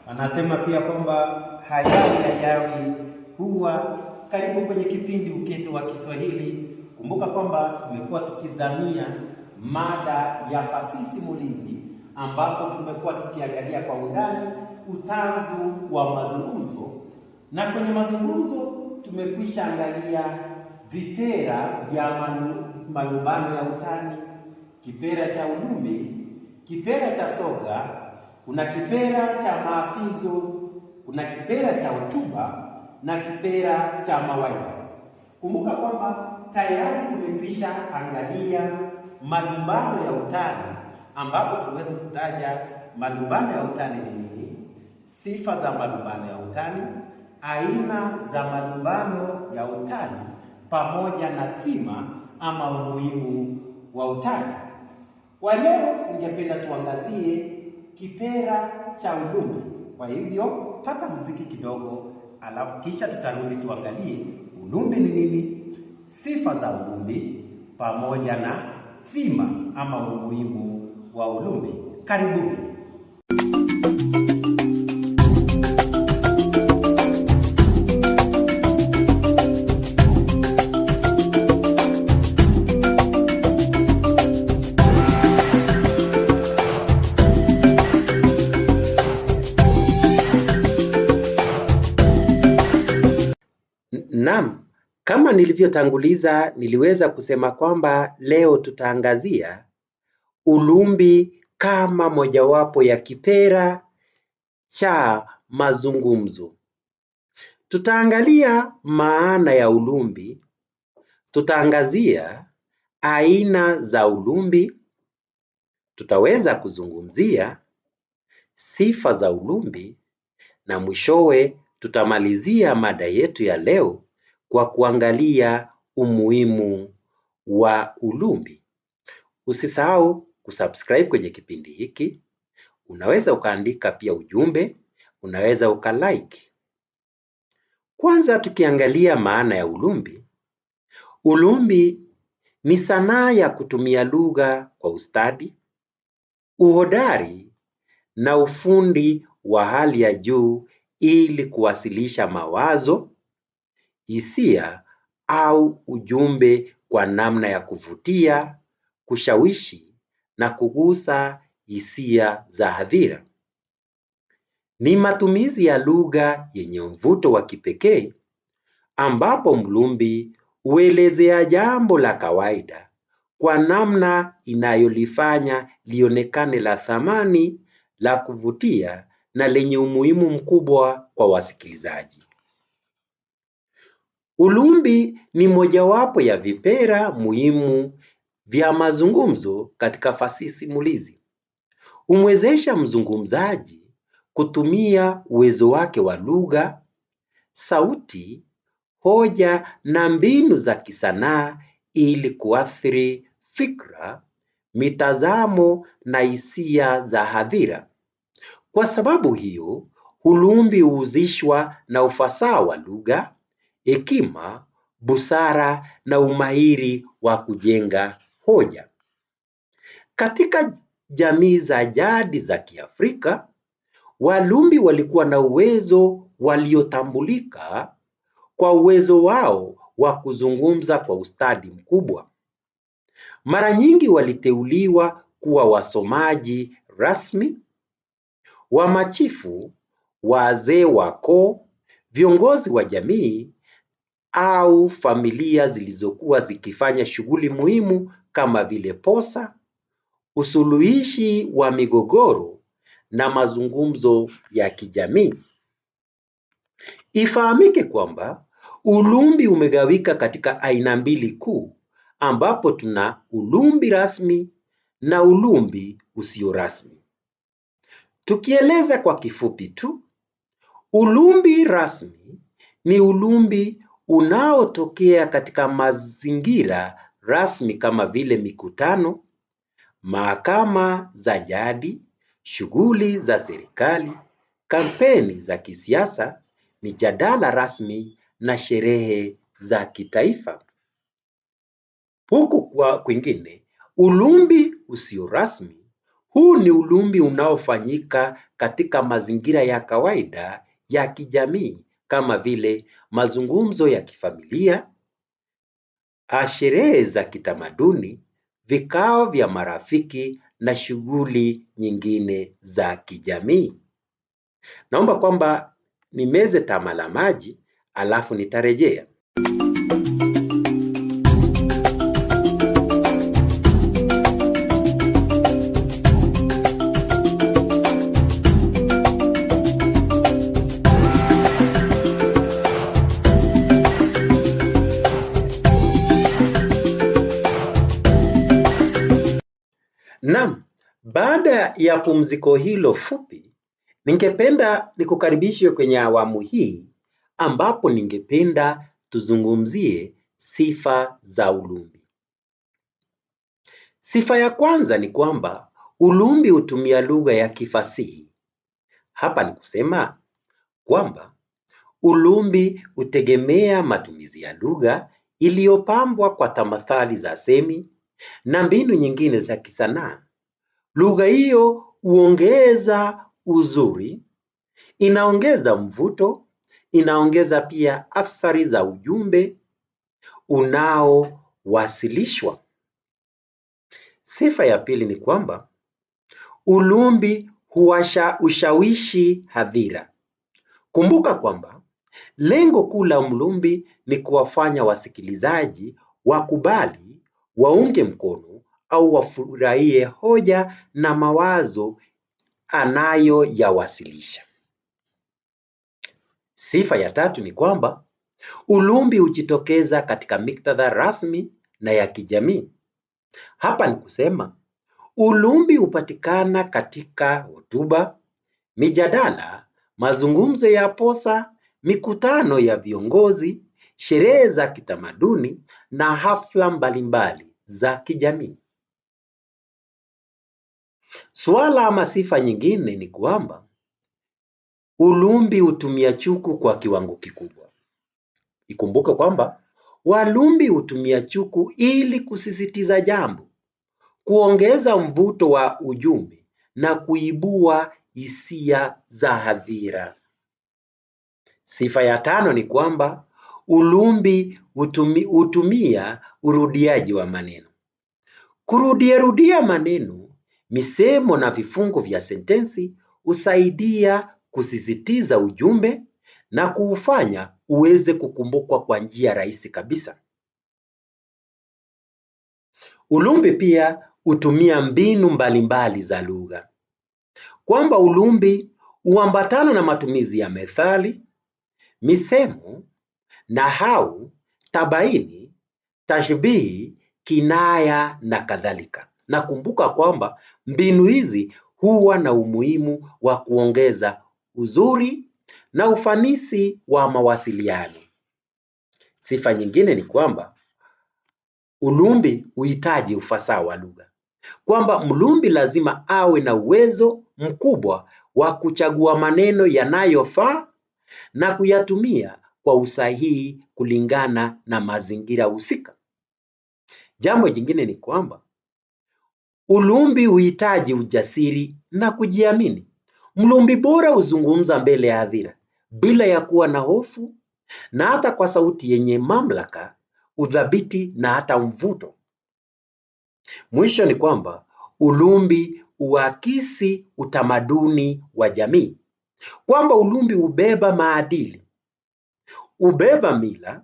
Anasema pia kwamba hayawi huwa. Karibu kwenye kipindi Uketo wa Kiswahili. Kumbuka kwamba tumekuwa tukizamia mada ya fasihi simulizi, ambapo tumekuwa tukiangalia kwa undani utanzu wa mazungumzo, na kwenye mazungumzo tumekwisha angalia vipera vya malumbano ya utani, kipera cha ulumbi, kipera cha soga, kuna kipera cha maapizo, kuna kipera cha hotuba na kipera cha mawaidha. Kumbuka kwamba tayari tumekwisha angalia malumbano ya utani, ambapo tuweze kutaja malumbano ya utani ni nini, sifa za malumbano ya utani, aina za malumbano ya utani, pamoja na thima ama umuhimu wa utani. Kwa leo ningependa tuangazie kipera cha ulumbi. Kwa hivyo pata muziki kidogo, alafu kisha tutarudi tuangalie ulumbi ni nini, sifa za ulumbi, pamoja na thima ama umuhimu wa ulumbi. Karibuni. Naam, kama nilivyotanguliza, niliweza kusema kwamba leo tutaangazia ulumbi kama mojawapo ya kipera cha mazungumzo. Tutaangalia maana ya ulumbi, tutaangazia aina za ulumbi, tutaweza kuzungumzia sifa za ulumbi, na mwishowe tutamalizia mada yetu ya leo kwa kuangalia umuhimu wa ulumbi. Usisahau kusubscribe kwenye kipindi hiki. Unaweza ukaandika pia ujumbe, unaweza ukalike. Kwanza tukiangalia maana ya ulumbi. Ulumbi ni sanaa ya kutumia lugha kwa ustadi, uhodari na ufundi wa hali ya juu ili kuwasilisha mawazo, hisia au ujumbe kwa namna ya kuvutia, kushawishi na kugusa hisia za hadhira. Ni matumizi ya lugha yenye mvuto wa kipekee, ambapo mlumbi huelezea jambo la kawaida kwa namna inayolifanya lionekane la thamani, la kuvutia na lenye umuhimu mkubwa kwa wasikilizaji. Ulumbi ni mojawapo ya vipera muhimu vya mazungumzo katika fasihi simulizi. Humwezesha mzungumzaji kutumia uwezo wake wa lugha, sauti, hoja na mbinu za kisanaa ili kuathiri fikra, mitazamo na hisia za hadhira. Kwa sababu hiyo, ulumbi huhusishwa na ufasaha wa lugha, hekima, busara na umahiri wa kujenga hoja. Katika jamii za jadi za Kiafrika, walumbi walikuwa na uwezo waliotambulika kwa uwezo wao wa kuzungumza kwa ustadi mkubwa. Mara nyingi waliteuliwa kuwa wasomaji rasmi, wamachifu, wazee wa koo, viongozi wa jamii au familia zilizokuwa zikifanya shughuli muhimu kama vile posa, usuluhishi wa migogoro na mazungumzo ya kijamii. Ifahamike kwamba ulumbi umegawika katika aina mbili kuu, ambapo tuna ulumbi rasmi na ulumbi usio rasmi. Tukieleza kwa kifupi tu, ulumbi rasmi ni ulumbi unaotokea katika mazingira rasmi kama vile mikutano, mahakama za jadi, shughuli za serikali, kampeni za kisiasa, mijadala rasmi na sherehe za kitaifa. Huku kwingine, ulumbi usio rasmi Huu ni ulumbi unaofanyika katika mazingira ya kawaida ya kijamii kama vile mazungumzo ya kifamilia, sherehe za kitamaduni, vikao vya marafiki na shughuli nyingine za kijamii. Naomba kwamba nimeze tama la maji alafu nitarejea. Naam, baada ya pumziko hilo fupi, ningependa nikukaribishe kwenye awamu hii ambapo ningependa tuzungumzie sifa za ulumbi. Sifa ya kwanza ni kwamba ulumbi hutumia lugha ya kifasihi. Hapa ni kusema kwamba ulumbi hutegemea matumizi ya lugha iliyopambwa kwa tamathali za semi na mbinu nyingine za kisanaa. Lugha hiyo huongeza uzuri, inaongeza mvuto, inaongeza pia athari za ujumbe unaowasilishwa. Sifa ya pili ni kwamba ulumbi hushawishi hadhira. Kumbuka kwamba lengo kuu la ulumbi ni kuwafanya wasikilizaji wakubali, waunge mkono au wafurahie hoja na mawazo anayoyawasilisha. Sifa ya tatu ni kwamba ulumbi hujitokeza katika miktadha rasmi na ya kijamii. Hapa ni kusema ulumbi hupatikana katika hotuba, mijadala, mazungumzo ya posa, mikutano ya viongozi, sherehe za kitamaduni na hafla mbalimbali za kijamii. Suala ama sifa nyingine ni kwamba ulumbi hutumia chuku kwa kiwango kikubwa. Ikumbuke kwamba walumbi hutumia chuku ili kusisitiza jambo, kuongeza mvuto wa ujumbe na kuibua hisia za hadhira. Sifa ya tano ni kwamba ulumbi hutumia urudiaji wa maneno. Kurudiarudia maneno, misemo na vifungo vya sentensi husaidia kusisitiza ujumbe na kuufanya uweze kukumbukwa kwa njia rahisi kabisa. Ulumbi pia hutumia mbinu mbalimbali za lugha. Kwamba ulumbi huambatana na matumizi ya methali, misemo, nahau, tabaini, tashbihi, kinaya na kadhalika. Na kumbuka kwamba mbinu hizi huwa na umuhimu wa kuongeza uzuri na ufanisi wa mawasiliano. Sifa nyingine ni kwamba ulumbi huhitaji ufasaha wa lugha. Kwamba mlumbi lazima awe na uwezo mkubwa wa kuchagua maneno yanayofaa na kuyatumia kwa usahihi kulingana na mazingira husika. Jambo jingine ni kwamba ulumbi huhitaji ujasiri na kujiamini. Mlumbi bora huzungumza mbele ya hadhira bila ya kuwa na hofu na hata kwa sauti yenye mamlaka, udhabiti na hata mvuto. Mwisho ni kwamba ulumbi huakisi utamaduni wa jamii. Kwamba ulumbi hubeba maadili, hubeba mila,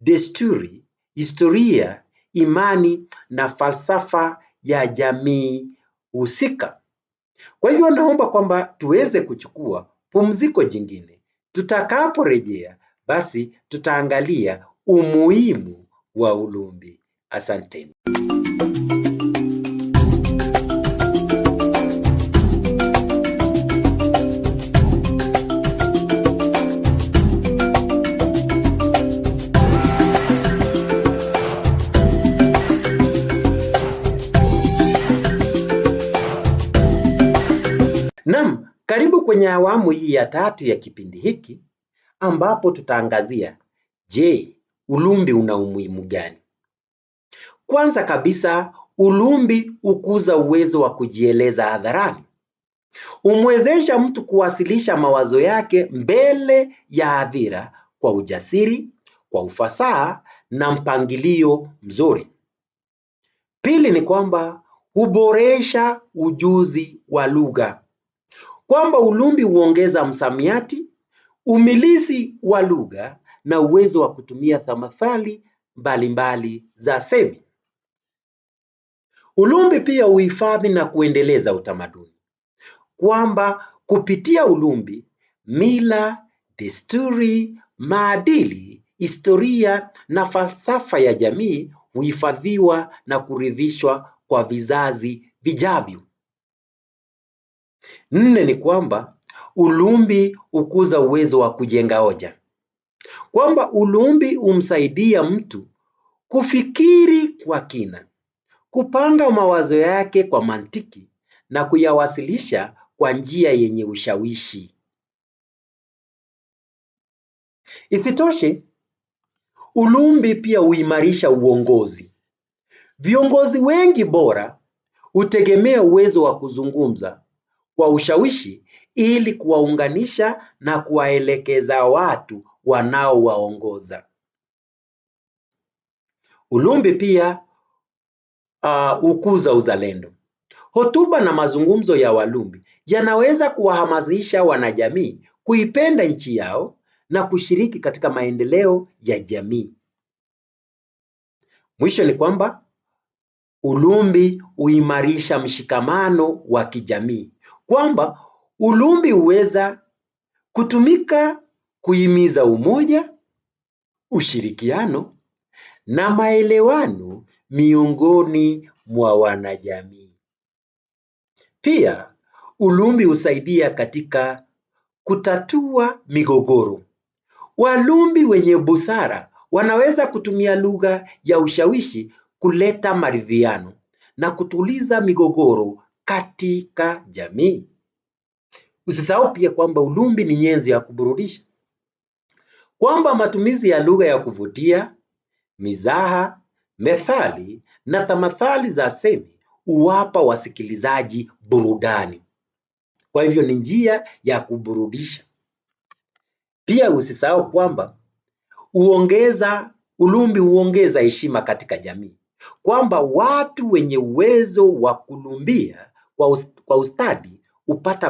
desturi, historia, imani na falsafa ya jamii husika. Kwa hivyo naomba kwamba tuweze kuchukua pumziko jingine. Tutakaporejea basi tutaangalia umuhimu wa ulumbi. Asanteni. Naam, karibu kwenye awamu hii ya tatu ya kipindi hiki ambapo tutaangazia, je, ulumbi una umuhimu gani? Kwanza kabisa, ulumbi hukuza uwezo wa kujieleza hadharani. Humwezesha mtu kuwasilisha mawazo yake mbele ya hadhira kwa ujasiri, kwa ufasaha na mpangilio mzuri. Pili ni kwamba huboresha ujuzi wa lugha, kwamba ulumbi huongeza msamiati, umilisi wa lugha na uwezo wa kutumia tamathali mbalimbali za semi. Ulumbi pia huhifadhi na kuendeleza utamaduni, kwamba kupitia ulumbi mila, desturi, maadili, historia na falsafa ya jamii huhifadhiwa na kuridhishwa kwa vizazi vijavyo. Nne ni kwamba ulumbi hukuza uwezo wa kujenga hoja, kwamba ulumbi humsaidia mtu kufikiri kwa kina, kupanga mawazo yake kwa mantiki na kuyawasilisha kwa njia yenye ushawishi. Isitoshe, ulumbi pia huimarisha uongozi. Viongozi wengi bora hutegemea uwezo wa kuzungumza kwa ushawishi ili kuwaunganisha na kuwaelekeza watu wanaowaongoza. Ulumbi pia hukuza uzalendo. Hotuba na mazungumzo ya walumbi yanaweza kuwahamasisha wanajamii kuipenda nchi yao na kushiriki katika maendeleo ya jamii. Mwisho ni kwamba ulumbi huimarisha mshikamano wa kijamii, kwamba ulumbi huweza kutumika kuhimiza umoja, ushirikiano na maelewano miongoni mwa wanajamii. Pia ulumbi husaidia katika kutatua migogoro. Walumbi wenye busara wanaweza kutumia lugha ya ushawishi kuleta maridhiano na kutuliza migogoro katika jamii. Usisahau pia kwamba ulumbi ni nyenzo ya kuburudisha, kwamba matumizi ya lugha ya kuvutia, mizaha, methali na tamathali za semi huwapa wasikilizaji burudani. Kwa hivyo ni njia ya kuburudisha. Pia usisahau kwamba ulumbi huongeza heshima katika jamii, kwamba watu wenye uwezo wa kulumbia kwa ustadi hupata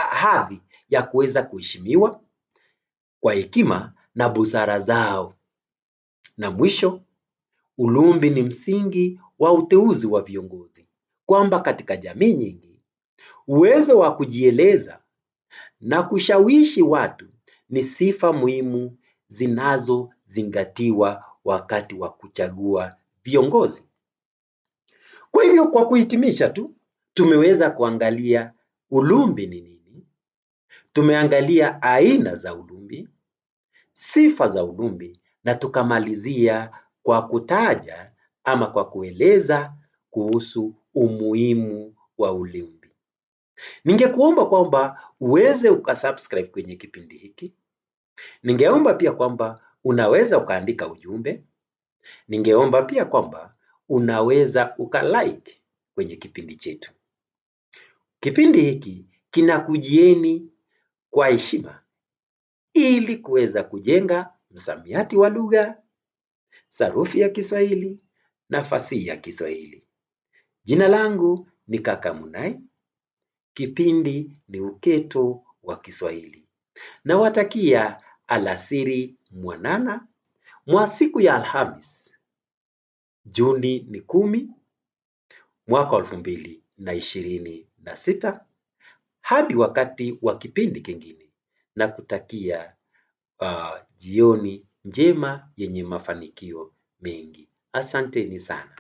hadhi ya kuweza kuheshimiwa kwa hekima na busara zao. Na mwisho, ulumbi ni msingi wa uteuzi wa viongozi, kwamba katika jamii nyingi uwezo wa kujieleza na kushawishi watu ni sifa muhimu zinazozingatiwa wakati wa kuchagua viongozi. Kwa hivyo kwa kuhitimisha tu, tumeweza kuangalia ulumbi ni nini, tumeangalia aina za ulumbi, sifa za ulumbi na tukamalizia kwa kutaja ama kwa kueleza kuhusu umuhimu wa ulumbi. Ningekuomba kwamba uweze ukasubscribe kwenye kipindi hiki. Ningeomba pia kwamba unaweza ukaandika ujumbe. Ningeomba pia kwamba unaweza ukalike kwenye kipindi chetu. Kipindi hiki kinakujieni kwa heshima ili kuweza kujenga msamiati wa lugha, sarufi ya Kiswahili na fasihi ya Kiswahili. Jina langu ni Kaka Munai. Kipindi ni Uketo wa Kiswahili. Nawatakia alasiri mwanana mwa siku ya Alhamis, Juni 10, mwaka 2026, hadi wakati wa kipindi kingine, na kutakia jioni njema yenye mafanikio mengi. Asanteni sana.